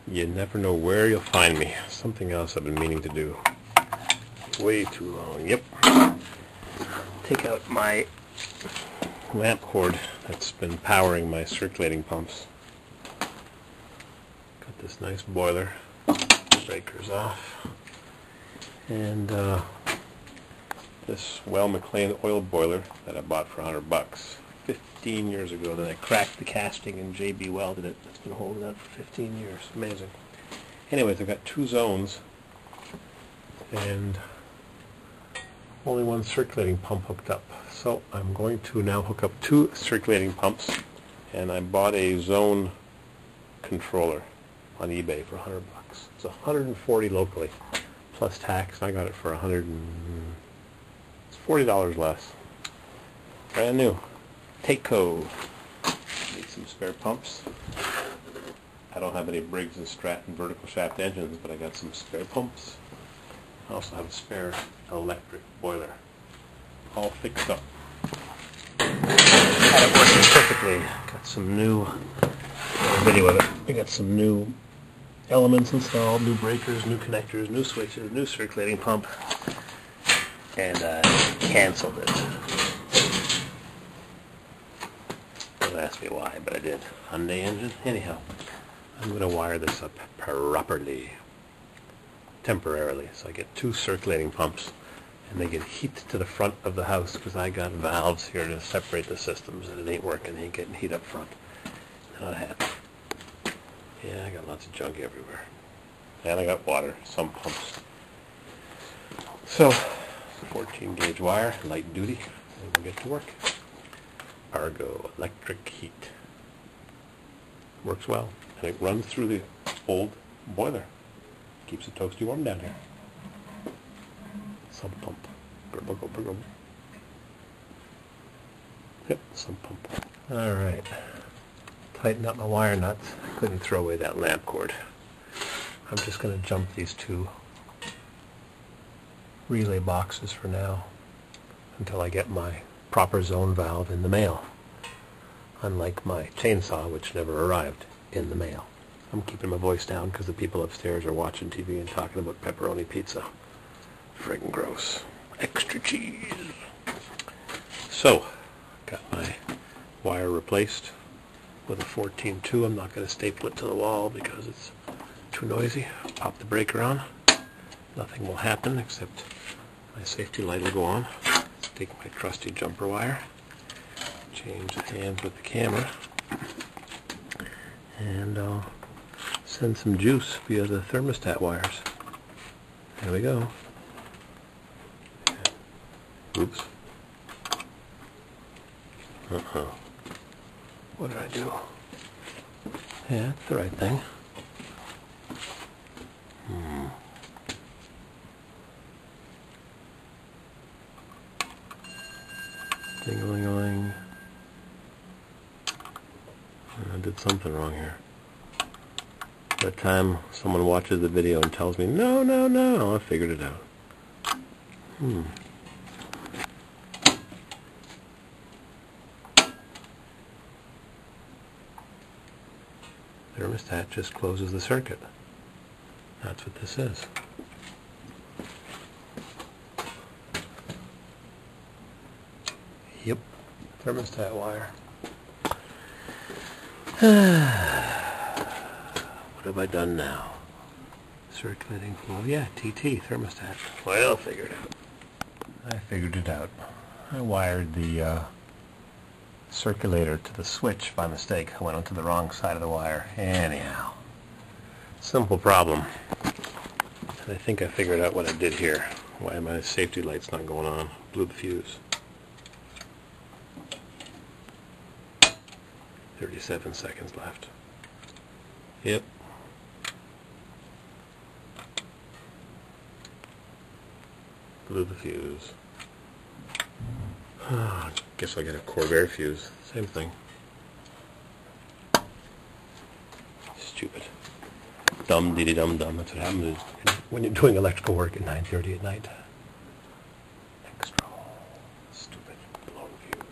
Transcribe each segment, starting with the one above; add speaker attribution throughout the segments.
Speaker 1: You never know where you'll find me. Something else I've been meaning to do. Way too long. Yep. Take out my lamp cord that's been powering my circulating pumps. Got this nice boiler. Breakers off. And this Well McLean oil boiler that I bought for $100 15 years ago. Then I cracked the casting and JB welded it. It's been holding out for 15 years. Amazing. Anyways, I've got 2 zones and only 1 circulating pump hooked up. So I'm going to now hook up 2 circulating pumps, and I bought a zone controller on eBay for $100. It's $140 locally plus tax. I got it for it's $40 less. Brand new. Taco. Need some spare pumps. I don't have any Briggs & Stratton vertical shaft engines, but I got some spare pumps. I also have a spare electric boiler. All fixed up. Had it working perfectly. Got some new video of it. We got some new elements installed, new breakers, new connectors, new switches, new circulating pump, and I canceled it. Don't ask me why, but I did. Hyundai engine. Anyhow, I'm going to wire this up properly, temporarily. So I get 2 circulating pumps, and they get heat to the front of the house because I got valves here to separate the systems, and it ain't working. It ain't getting heat up front. Not happy. Yeah, I got lots of junk everywhere. And I got water, some pumps. So, 14 gauge wire, light duty, and we'll get to work. Argo electric heat. Works well. And it runs through the old boiler. Keeps it toasty warm down here. Sump pump. Gurgle, gurgle, gurgle. Yep, sump pump. Alright. Tighten up my wire nuts. I couldn't throw away that lamp cord. I'm just going to jump these 2 relay boxes for now until I get my proper zone valve in the mail. Unlike my chainsaw, which never arrived in the mail. I'm keeping my voice down because the people upstairs are watching TV and talking about pepperoni pizza. Friggin' gross. Extra cheese. So, got my wire replaced with a 14-2. I'm not going to staple it to the wall because it's too noisy. Pop the breaker on. Nothing will happen except my safety light will go on. Let's take my trusty jumper wire, change the hands with the camera, and I'll send some juice via the thermostat wires. There we go. Oops. What did I do? Yeah, that's the right thing. Ding-a-ling-a-ling. I did something wrong here. That time someone watches the video and tells me, no, no, no, I figured it out. Thermostat just closes the circuit. That's what this is. Yep, thermostat wire. What have I done now? Circulating flow. Yeah, TT, thermostat. Well, figured out. I figured it out. I wired the circulator to the switch by mistake. I went onto the wrong side of the wire. Anyhow, simple problem. And I think I figured out what I did here. Why my safety light's not going on. Blew the fuse. 37 seconds left. Yep. Blew the fuse. Guess I got a Corvair fuse. Same thing. Stupid. Dum dee dum dum. That's what happens when you're doing electrical work at 9:30 at night. Extra. Stupid. Blown fuse.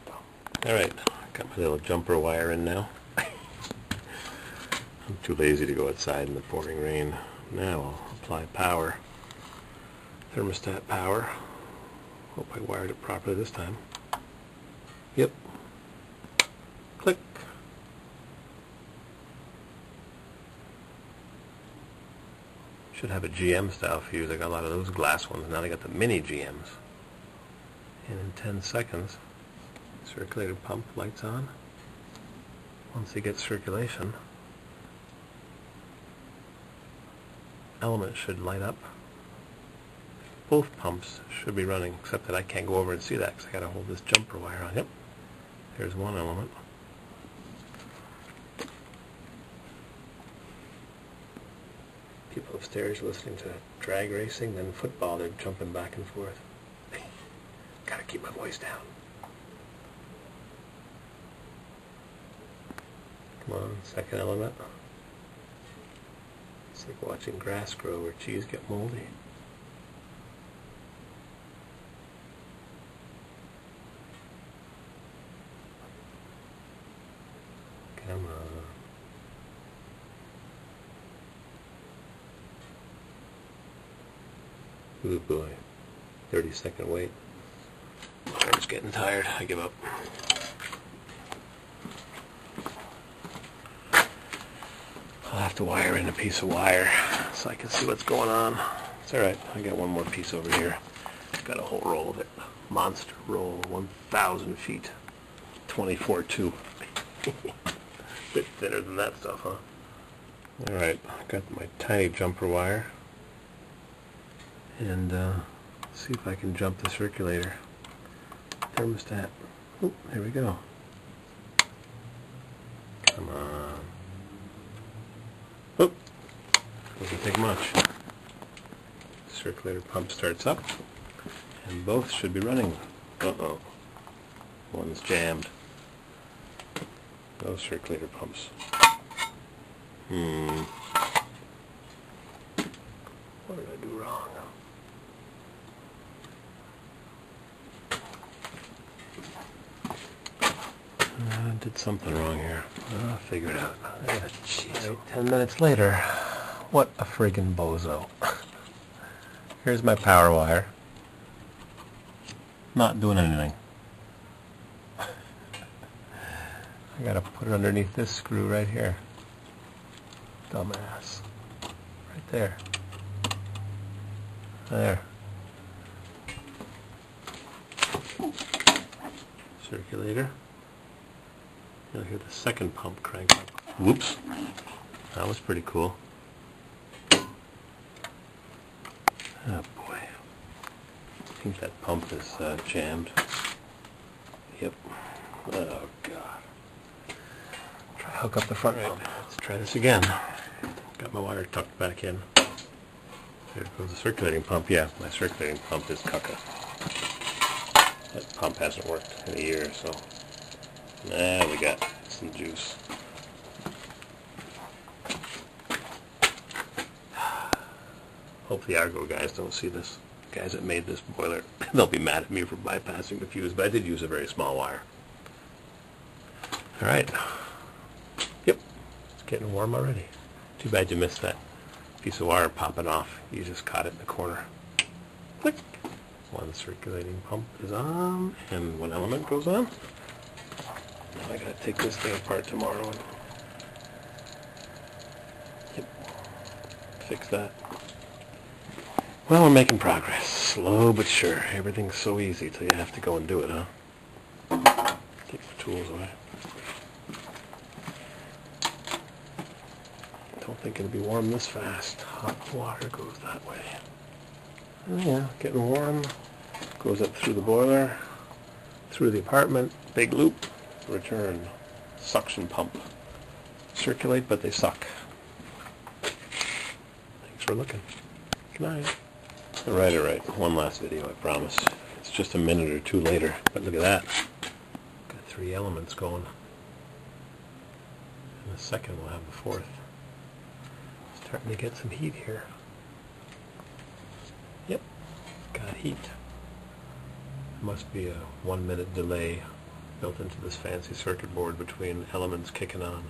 Speaker 1: Dumb. All right. Got my little jumper wire in now. I'm too lazy to go outside in the pouring rain. Now I'll apply power. Thermostat power. Hope I wired it properly this time. Yep. Click. Should have a GM style fuse. I got a lot of those glass ones. Now I got the mini GMs. And in 10 seconds, circulator pump lights on. Once it gets circulation, element should light up. Both pumps should be running, except that I can't go over and see that because I got to hold this jumper wire on. Yep, there's one element. People upstairs listening to drag racing, then football, they're jumping back and forth. Gotta keep my voice down. Come on, second element. It's like watching grass grow or cheese get moldy. Come on. Ooh boy. 30-second wait. I'm just getting tired. I give up. I'll have to wire in a piece of wire so I can see what's going on. It's alright. I got one more piece over here. Got a whole roll of it. Monster roll. 1,000 feet. 24-2. Bit thinner than that stuff, huh? Alright. I got my tiny jumper wire. And see if I can jump the circulator. Thermostat. Oh, there we go. Come on. Oh, doesn't take much. Circulator pump starts up, and both should be running. Uh-oh. One's jammed. Those circulator pumps. What did I do wrong? I did something wrong here. I'll figure it out. Jeez. 10 minutes later, what a friggin' bozo. Here's my power wire. Not doing anything. I gotta put it underneath this screw right here. Dumbass. Right there. There. Circulator. You'll hear the second pump crank up. Whoops. That was pretty cool. Oh boy. I think that pump is jammed. Yep. Oh god. Try to hook up the front pump. Let's try this again. Got my wire tucked back in. There goes the circulating pump. Yeah, my circulating pump is cucka. That pump hasn't worked in a year, so... Nah, we got some juice. Hope the Argo guys don't see this. The guys that made this boiler, they'll be mad at me for bypassing the fuse, but I did use a very small wire. Alright. Yep. It's getting warm already. Too bad you missed that piece of wire popping off. You just caught it in the corner. Click. One circulating pump is on, and one element goes on. Now I gotta take this thing apart tomorrow and fix that. Well, we're making progress. Slow but sure. Everything's so easy till you have to go and do it, huh? Take the tools away. Don't think it'll be warm this fast. Hot water goes that way. Oh yeah, getting warm. Goes up through the boiler, through the apartment, big loop, return. Suction pump. Circulate, but they suck. Thanks for looking. Good night. Alright. One last video, I promise. It's just a minute or two later, but look at that. Got 3 elements going. In a second we'll have the 4th. Starting to get some heat here. Yep, got heat. Must be a 1-minute delay built into this fancy circuit board between elements kicking on.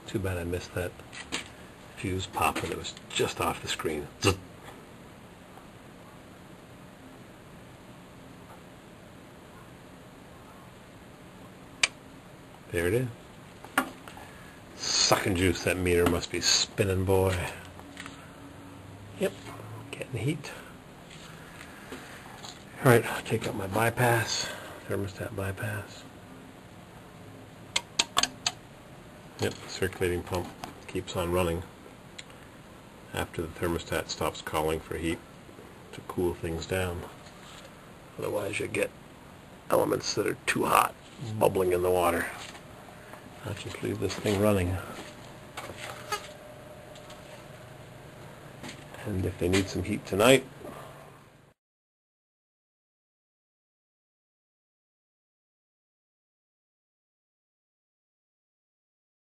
Speaker 1: Too bad I missed that fuse pop when it was just off the screen. Zzz. There it is. Sucking juice, that meter must be spinning, boy. Yep, getting heat. Alright, I'll take out my bypass, thermostat bypass. Yep, the circulating pump keeps on running after the thermostat stops calling for heat to cool things down. Otherwise you get elements that are too hot bubbling in the water. I'll just leave this thing running. And if they need some heat tonight,